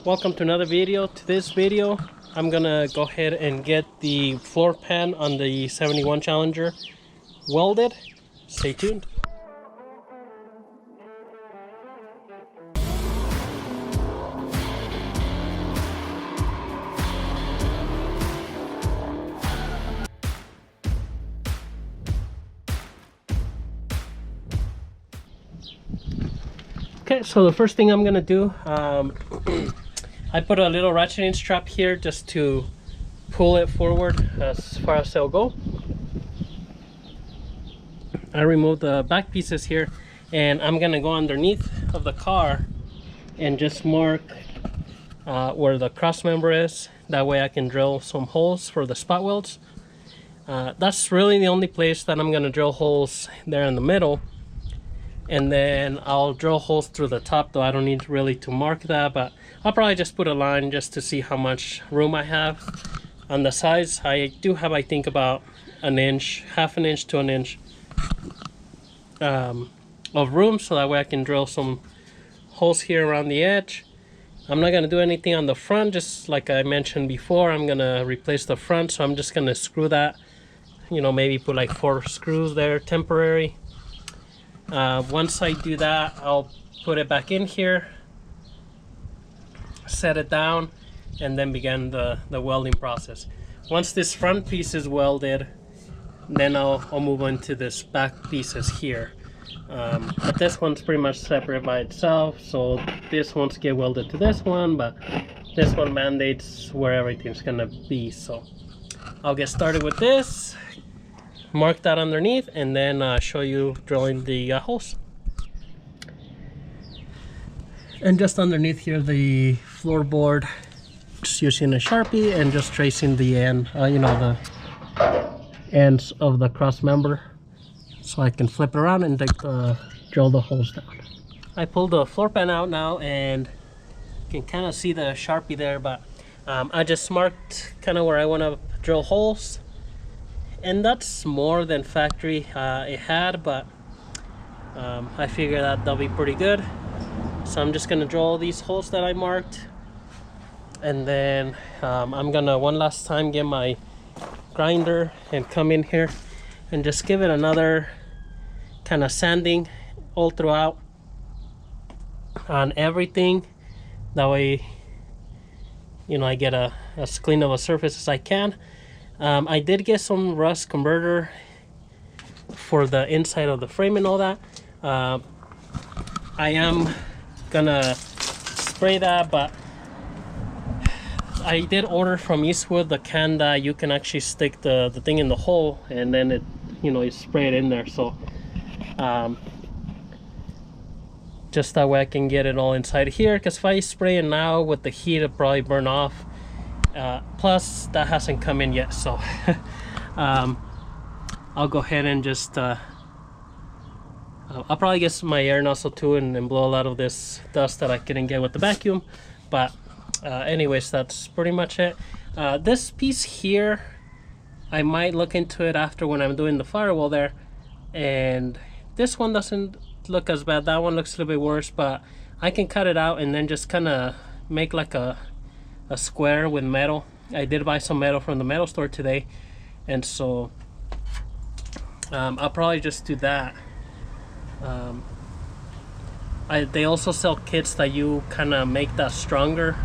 Welcome to another video. To this video I'm gonna go ahead and get the floor pan on the 71 Challenger welded. Stay tuned. Okay, so the first thing I'm gonna do, I put a little ratcheting strap here just to pull it forward as far as it'll go. I removed the back pieces here, and I'm gonna go underneath of the car and just mark where the cross member is. That way I can drill some holes for the spot welds. That's really the only place that I'm gonna drill holes there in the middle. And then I'll drill holes through the top, though I don't need really to mark that, but I'll probably just put a line just to see how much room I have. On the sides, I do have, I think, about an inch, half an inch to an inch of room, so that way I can drill some holes here around the edge. I'm not gonna do anything on the front, just like I mentioned before. I'm gonna replace the front, so I'm just gonna screw that, you know, maybe put like 4 screws there, temporary. Once I do that, I'll put it back in here, set it down, and then begin the welding process. Once this front piece is welded, then I'll move on to this back pieces here. But this one's pretty much separate by itself, so this one's get welded to this one, but this one mandates where everything's gonna be. So I'll get started with this, mark that underneath, and then show you drilling the holes. And just underneath here, the floorboard, just using a Sharpie and just tracing the end, you know, the ends of the cross member, so I can flip it around and drill the holes down. I pulled the floor pan out now, and you can kind of see the Sharpie there, but I just marked kind of where I want to drill holes. And that's more than factory it had, but I figure that they'll be pretty good. So I'm just gonna drill all these holes that I marked, and then I'm gonna one last time get my grinder and come in here and just give it another kind of sanding all throughout on everything. That way, you know, I get as clean of a surface as I can. I did get some rust converter for the inside of the frame and all that. I am gonna spray that, but I did order from Eastwood the can that you can actually stick the thing in the hole, and then it, you know, you spray it in there. So just that way I can get it all inside here, because if I spray it now with the heat, it'll probably burn off. Plus that hasn't come in yet, so I'll go ahead and just I'll probably get my air nozzle too and blow a lot of this dust that I couldn't get with the vacuum. But anyways, that's pretty much it. This piece here, I might look into it after when I'm doing the firewall there, and this one doesn't look as bad. That one looks a little bit worse, but I can cut it out and then just kind of make like a square with metal. I did buy some metal from the metal store today, and so I'll probably just do that. They also sell kits that you kind of make that stronger,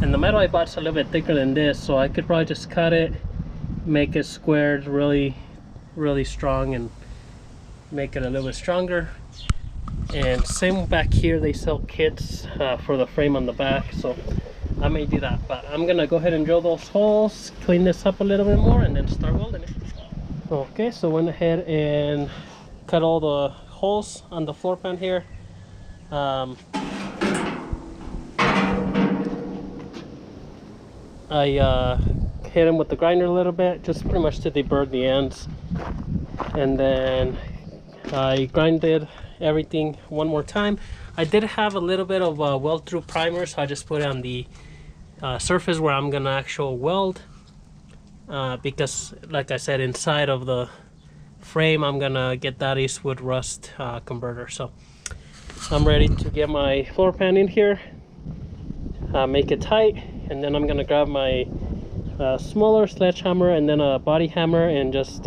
and the metal I bought is a little bit thicker than this, so I could probably just cut it, make it squared really strong, and make it a little bit stronger. And same back here, they sell kits for the frame on the back, so I may do that. But I'm gonna go ahead and drill those holes, clean this up a little bit more, and then start welding it. Okay, so went ahead and cut all the holes on the floor pan here. I hit them with the grinder a little bit, just pretty much to deburr the ends, and then I grinded everything one more time. I did have a little bit of weld through primer, so I just put it on the surface where I'm gonna actual weld, because like I said, inside of the frame I'm gonna get that Eastwood rust converter. So I'm ready to get my floor pan in here. make it tight, and then I'm gonna grab my smaller sledgehammer and then a body hammer and just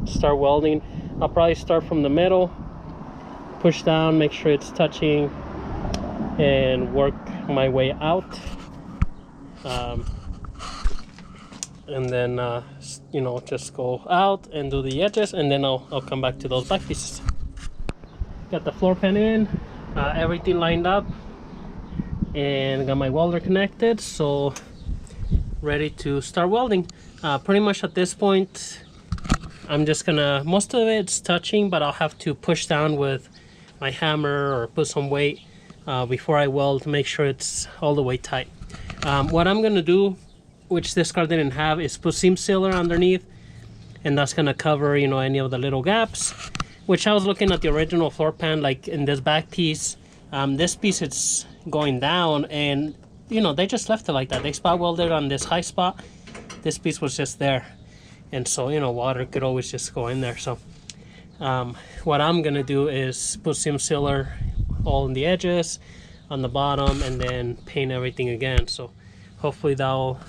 start welding. I'll probably start from the middle, push down, make sure it's touching, and work my way out. And then you know, just go out and do the edges, and then I'll come back to those back pieces. Got the floor pan in, everything lined up, and got my welder connected, so ready to start welding. Pretty much at this point I'm just gonna, most of it's touching, but I'll have to push down with my hammer or put some weight before I weld to make sure it's all the way tight. What I'm gonna do, which this car didn't have, is put seam sealer underneath, and that's gonna cover, you know, any of the little gaps. Which I was looking at the original floor pan, like in this back piece, this piece it's going down, and you know, they just left it like that. They spot welded on this high spot. This piece was just there, and so, you know, water could always just go in there. So what I'm gonna do is put seam sealer all in the edges, on the bottom, and then paint everything again. So hopefully that'll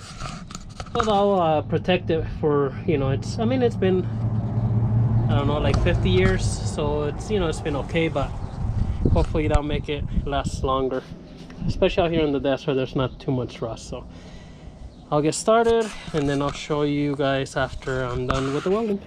protect it for, you know, it's, I mean, it's been, I don't know, like 50 years, so it's, you know, it's been okay, but hopefully that'll make it last longer, especially out here in the desert. There's not too much rust. So I'll get started, and then I'll show you guys after I'm done with the welding.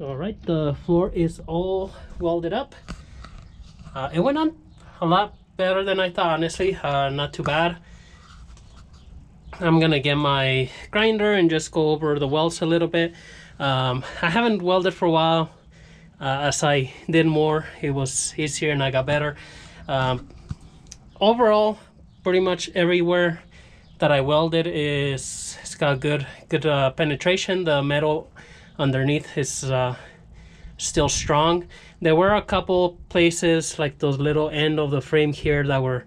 All right, the floor is all welded up. It went on a lot better than I thought, honestly. Not too bad. I'm gonna get my grinder and just go over the welds a little bit. I haven't welded for a while. As I did more, it was easier and I got better. Overall, pretty much everywhere that I welded it's got good penetration. The metal underneath is still strong. There were a couple places, like those little end of the frame here, that were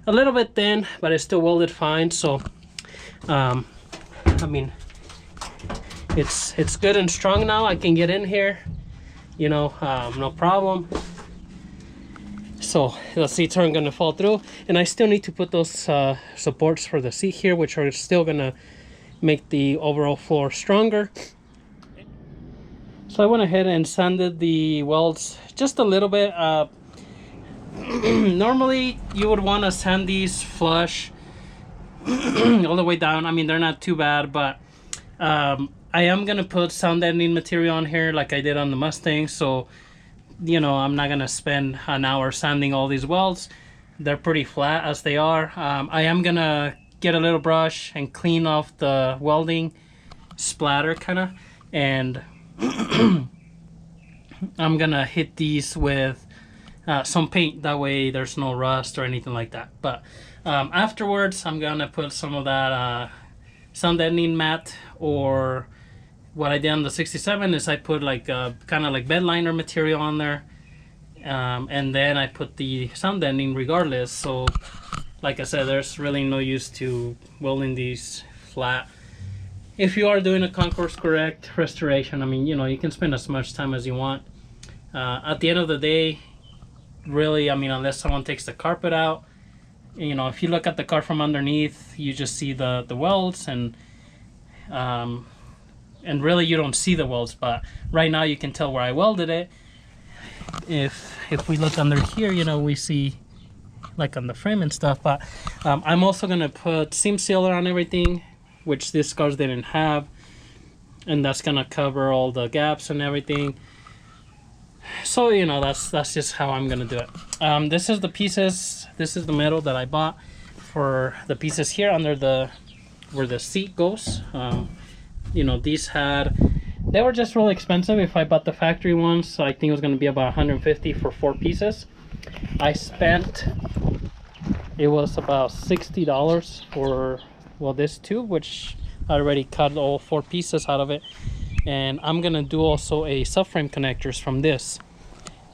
a little bit thin, but it's still welded fine. So I mean, it's good and strong now. I can get in here, you know, no problem. So the seats aren't gonna fall through, and I still need to put those supports for the seat here, which are still gonna make the overall floor stronger. So I went ahead and sanded the welds just a little bit. Normally you would want to sand these flush all the way down. I mean, they're not too bad, but I am gonna put sound deadening material on here like I did on the Mustang. So, you know, I'm not gonna spend an hour sanding all these welds. They're pretty flat as they are. I am gonna get a little brush and clean off the welding splatter kind of, and I'm gonna hit these with some paint, that way there's no rust or anything like that. But afterwards I'm gonna put some of that sound deadening matte, or what I did on the 67 is I put like kind of like bed liner material on there, and then I put the sound deadening regardless. So like I said, there's really no use to welding these flat. If you are doing a concourse correct restoration, I mean, you know, you can spend as much time as you want. At the end of the day, really, I mean, unless someone takes the carpet out, you know, if you look at the car from underneath, you just see the welds, and really you don't see the welds. But right now you can tell where I welded it. If we look under here, you know, we see like on the frame and stuff. But I'm also gonna put seam sealer on everything, which these cars didn't have, and that's gonna cover all the gaps and everything. So, you know, that's just how I'm gonna do it. This is the pieces, this is the metal that I bought for the pieces here under the where the seat goes. You know, these they were just really expensive. If I bought the factory ones, so I think it was gonna be about 150 for 4 pieces. I spent, it was about $60 for, well, this tube, which I already cut all 4 pieces out of it. And I'm gonna do also a subframe connectors from this,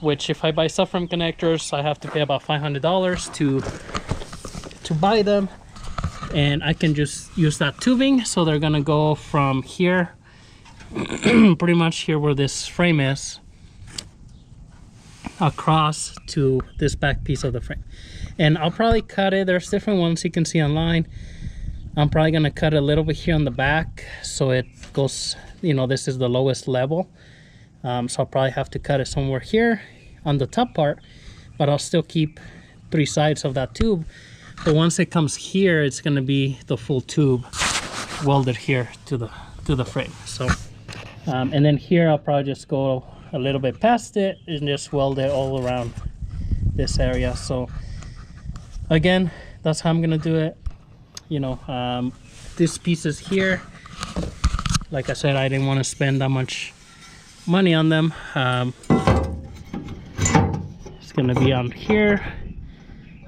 which if I buy subframe connectors, I have to pay about $500 to buy them, and I can just use that tubing. So they're gonna go from here pretty much here where this frame is, across to this back piece of the frame. And I'll probably cut it, there's different ones you can see online. I'm probably gonna cut a little bit here on the back, so it goes, you know, this is the lowest level. So I'll probably have to cut it somewhere here on the top part, but I'll still keep 3 sides of that tube. But once it comes here, it's gonna be the full tube welded here to the frame. So and then here I'll probably just go a little bit past it and just weld it all around this area. So again, that's how I'm gonna do it. You know, these pieces here, like I said, I didn't want to spend that much money on them. It's gonna be on here.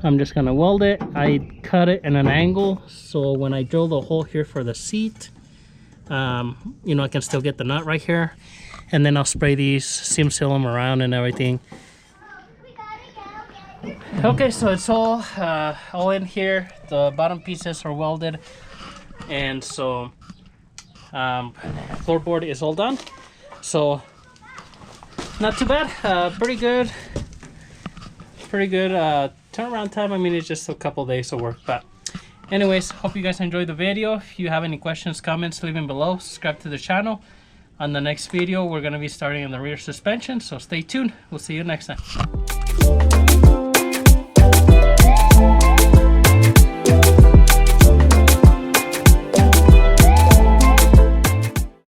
I'm just gonna weld it. I cut it in an angle, so when I drill the hole here for the seat, you know, I can still get the nut right here. And then I'll spray these, seam seal them around and everything. Okay, so it's all in here. The bottom pieces are welded, and so floorboard is all done. So not too bad. Pretty good turnaround time. I mean, it's just a couple days of work. But anyways, hope you guys enjoyed the video. If you have any questions, comments, leave them below. Subscribe to the channel. On the next video, we're going to be starting on the rear suspension, so stay tuned. We'll see you next time.